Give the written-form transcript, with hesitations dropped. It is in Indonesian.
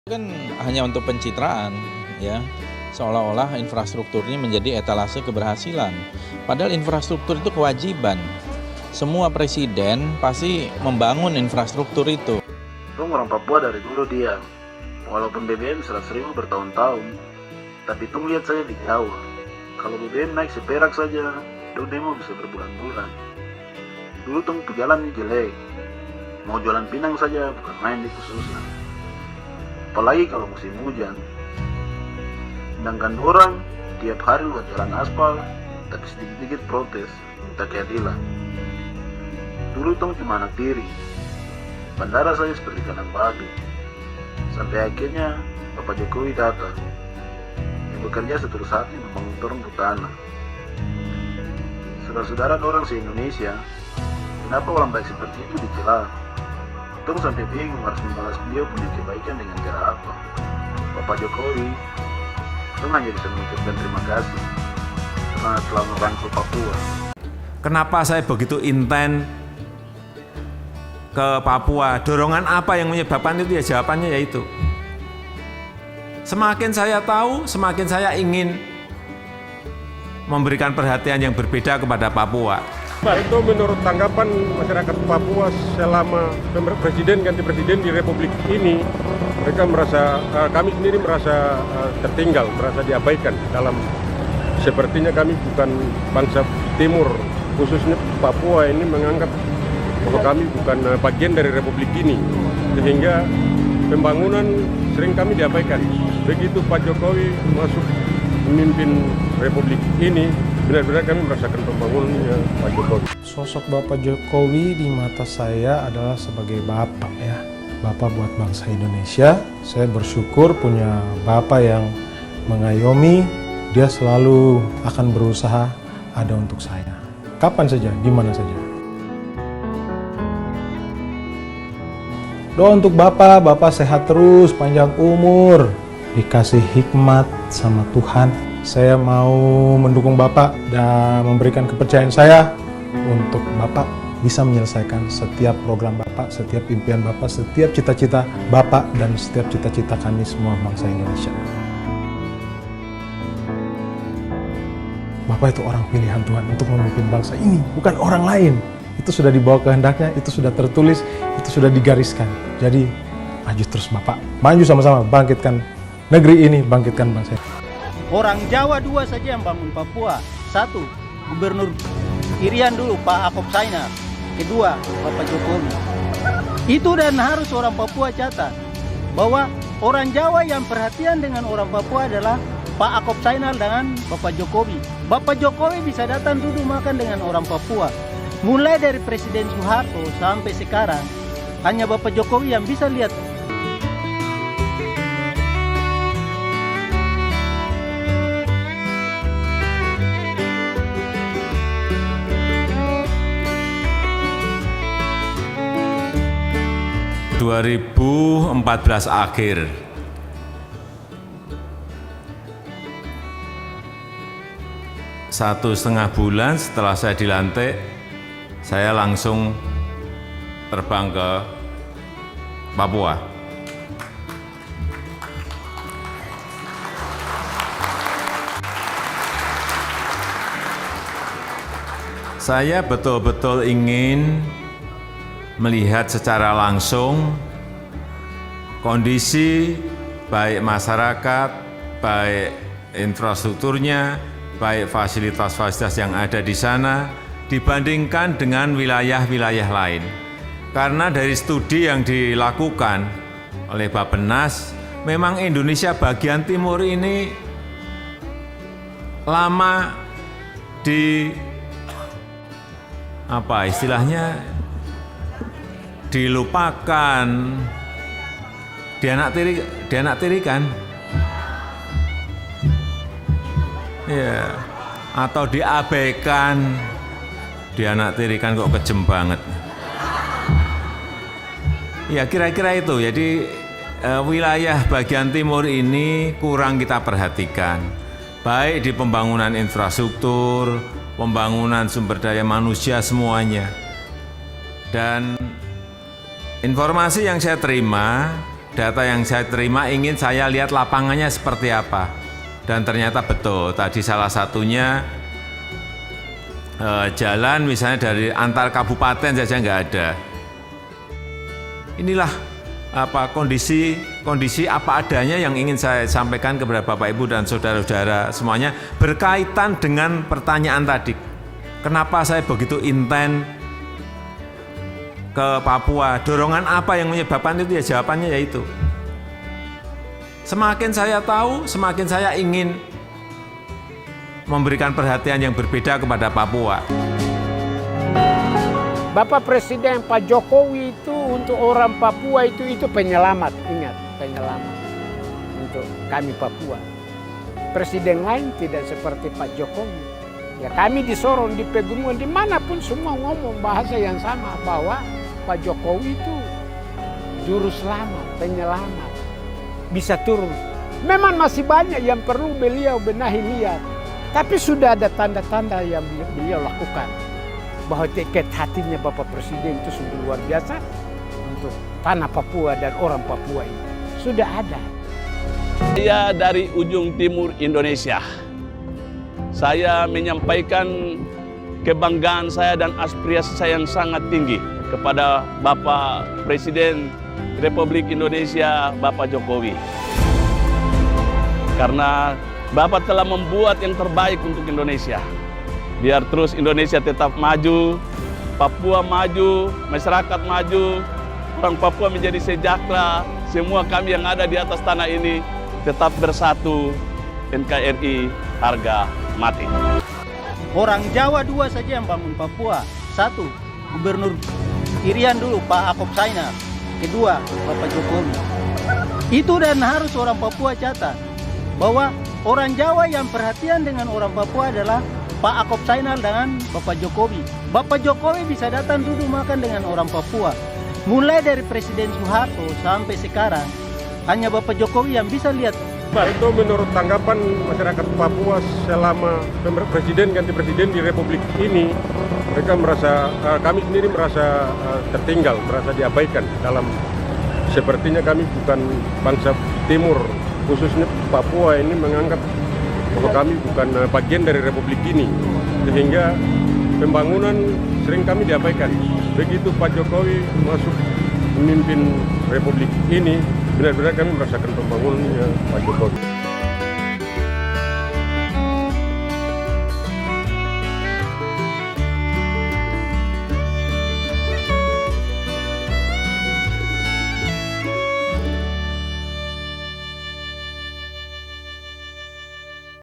Kan hanya untuk pencitraan, ya, seolah-olah infrastruktur ini menjadi etalase keberhasilan. Padahal infrastruktur itu kewajiban. Semua presiden pasti membangun infrastruktur itu. Orang Papua dari dulu diam, walaupun BBM 100.000 bertahun-tahun, tapi tong lihat saja di Jawa. Kalau BBM naik seperak saja, dong demo bisa berbulan-bulan. Dulu tong jalan ini jelek, mau jualan pinang saja bukan main di khususnya. Apalagi kalau musim hujan. Sedangkan orang tiap hari buat jalan aspal, tapi sedikit-sedikit protes, minta keadilan. Dulu tong cuma anak tiri, bandara saja seperti kandang babi. Sampai akhirnya Bapak Jokowi datang, yang bekerja seterus hati membangun torong ke tanah. Saudara-saudara orang se-Indonesia, kenapa orang baik seperti itu dicela? Tong sampai bingung harus membalas beliau punya kebaikan dengan cara apa. Bapak Jokowi, tong hanya bisa mengucapkan terima kasih karena telah merangkul Papua. Kenapa saya begitu intent ke Papua? Dorongan apa yang menyebabkan itu? Ya jawabannya yaitu semakin saya tahu, semakin saya ingin memberikan perhatian yang berbeda kepada Papua. Itu menurut tanggapan masyarakat Papua selama presiden ganti presiden di Republik ini, mereka merasa, kami sendiri merasa tertinggal, merasa diabaikan dalam sepertinya kami bukan bangsa timur, khususnya Papua ini menganggap bahwa kami bukan bagian dari Republik ini, sehingga pembangunan sering kami diabaikan. Begitu Pak Jokowi masuk memimpin Republik ini, benar-benar kami merasakan pembangunannya Pak Jokowi. Sosok Bapak Jokowi di mata saya adalah sebagai bapak ya. Bapak buat bangsa Indonesia. Saya bersyukur punya bapak yang mengayomi. Dia selalu akan berusaha ada untuk saya. Kapan saja, di mana saja. Doa untuk Bapak sehat terus, panjang umur, dikasih hikmat sama Tuhan. Saya mau mendukung Bapak dan memberikan kepercayaan saya untuk Bapak bisa menyelesaikan setiap program Bapak, setiap impian Bapak, setiap cita-cita Bapak, dan setiap cita-cita kami semua bangsa Indonesia. Bapak itu orang pilihan Tuhan untuk memimpin bangsa ini, bukan orang lain. Itu sudah dibawa kehendaknya, itu sudah tertulis, itu sudah digariskan. Jadi maju terus Bapak, maju sama-sama, bangkitkan negeri ini, bangkitkan bangsa ini. Orang Jawa dua saja yang bangun Papua. Satu, Gubernur Irian dulu, Pak Akob Sainer. Kedua, Bapak Jokowi. Itu dan harus orang Papua catat bahwa orang Jawa yang perhatian dengan orang Papua adalah Pak Akob Sainer dengan Bapak Jokowi. Bapak Jokowi bisa datang duduk makan dengan orang Papua. Mulai dari Presiden Soeharto sampai sekarang, hanya Bapak Jokowi yang bisa lihat. ...2014 akhir, satu setengah bulan setelah saya dilantik, saya langsung terbang ke Papua. Saya betul-betul ingin melihat secara langsung kondisi baik masyarakat, baik infrastrukturnya, baik fasilitas-fasilitas yang ada di sana dibandingkan dengan wilayah-wilayah lain. Karena dari studi yang dilakukan oleh Bappenas, memang Indonesia bagian timur ini lama di apa istilahnya dilupakan, dianaktirikan, ya, atau diabaikan, dianaktirikan kok kejem banget. Ya kira-kira itu. Jadi wilayah bagian timur ini kurang kita perhatikan, baik di pembangunan infrastruktur, pembangunan sumber daya manusia, semuanya. Dan informasi yang saya terima data yang saya terima ingin saya lihat lapangannya seperti apa. Dan ternyata betul, tadi salah satunya jalan misalnya dari antar kabupaten saja nggak ada. Inilah kondisi apa adanya yang ingin saya sampaikan kepada Bapak Ibu dan saudara-saudara semuanya berkaitan dengan pertanyaan tadi. Kenapa saya begitu intent ke Papua? Dorongan apa yang menyebabkan itu? Ya jawabannya yaitu semakin saya tahu, semakin saya ingin memberikan perhatian yang berbeda kepada Papua. Bapak Presiden Pak Jokowi itu untuk orang Papua itu penyelamat, ingat, penyelamat untuk kami Papua. Presiden lain tidak seperti Pak Jokowi. Ya kami di Sorong, di Pegunungan, dimanapun semua ngomong bahasa yang sama bahwa Pak Jokowi itu juru selamat, penyelamat, bisa turun. Memang masih banyak yang perlu beliau benahi lihat, tapi sudah ada tanda-tanda yang beliau lakukan. Bahwa tiket hatinya Bapak Presiden itu sungguh luar biasa untuk tanah Papua dan orang Papua ini. Sudah ada. Saya dari ujung timur Indonesia. Saya menyampaikan kebanggaan saya dan aspirasi saya yang sangat tinggi kepada Bapak Presiden Republik Indonesia, Bapak Jokowi. Karena Bapak telah membuat yang terbaik untuk Indonesia. Biar terus Indonesia tetap maju, Papua maju, masyarakat maju, orang Papua menjadi sejahtera, semua kami yang ada di atas tanah ini tetap bersatu, NKRI harga mati. Orang Jawa dua saja yang bangun Papua. Satu, Gubernur Irian dulu, Pak Akob Sainar. Kedua, Bapak Jokowi. Itu dan harus orang Papua catat, bahwa orang Jawa yang perhatian dengan orang Papua adalah Pak Akob Sainar dengan Bapak Jokowi. Bapak Jokowi bisa datang duduk makan dengan orang Papua. Mulai dari Presiden Soeharto sampai sekarang, hanya Bapak Jokowi yang bisa lihat. Itu menurut tanggapan masyarakat Papua selama presiden ganti presiden di Republik ini, mereka merasa, kami sendiri merasa tertinggal, merasa diabaikan dalam sepertinya kami bukan bangsa timur, khususnya Papua ini menganggap bahwa kami bukan bagian dari Republik ini, sehingga pembangunan sering kami diabaikan. Begitu Pak Jokowi masuk memimpin Republik ini, benar-benar kami merasakan pembangunannya Pak Jokowi.